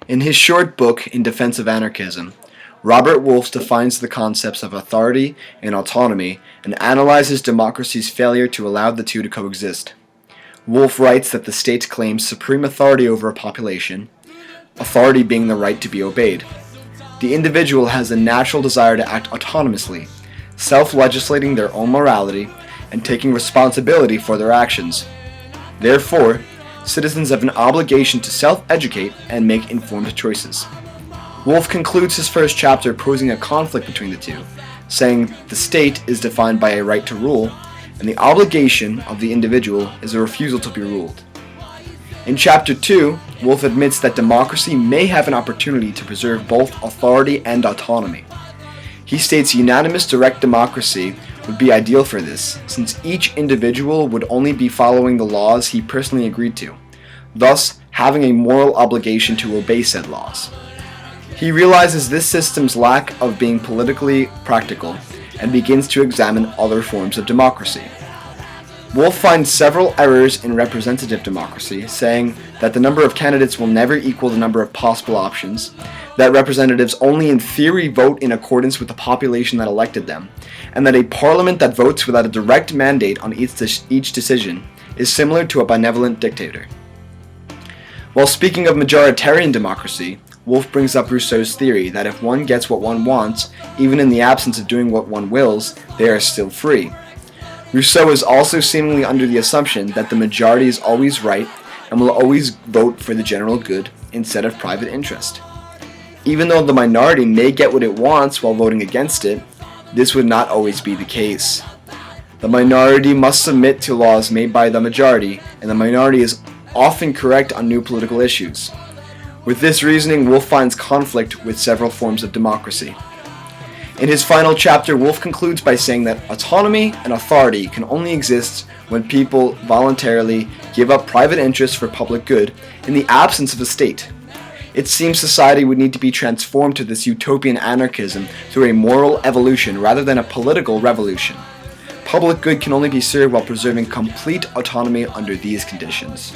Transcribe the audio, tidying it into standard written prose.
In his short book, In Defense of Anarchism, Robert Wolff defines the concepts of authority and autonomy and analyzes democracy's failure to allow the two to coexist. Wolff writes that the state claims supreme authority over a population, authority being the right to be obeyed. The individual has a natural desire to act autonomously, self-legislating their own morality and taking responsibility for their actions. Therefore, citizens have an obligation to self-educate and make informed choices. Wolff concludes his first chapter posing a conflict between the two, saying the state is defined by a right to rule, and the obligation of the individual is a refusal to be ruled. In Chapter 2, Wolff admits that democracy may have an opportunity to preserve both authority and autonomy. He states unanimous direct democracy would be ideal for this, since each individual would only be following the laws he personally agreed to, thus having a moral obligation to obey said laws. He realizes this system's lack of being politically practical and begins to examine other forms of democracy. Wolff finds several errors in representative democracy, saying that the number of candidates will never equal the number of possible options, that representatives only in theory vote in accordance with the population that elected them, and that a parliament that votes without a direct mandate on each decision is similar to a benevolent dictator. While speaking of majoritarian democracy, Wolff brings up Rousseau's theory that if one gets what one wants, even in the absence of doing what one wills, they are still free. Rousseau is also seemingly under the assumption that the majority is always right and will always vote for the general good instead of private interest. Even though the minority may get what it wants while voting against it, this would not always be the case. The minority must submit to laws made by the majority, and the minority is often correct on new political issues. With this reasoning, Wolff finds conflict with several forms of democracy. In his final chapter, Wolff concludes by saying that autonomy and authority can only exist when people voluntarily give up private interests for public good in the absence of a state. It seems society would need to be transformed to this utopian anarchism through a moral evolution rather than a political revolution. Public good can only be served while preserving complete autonomy under these conditions.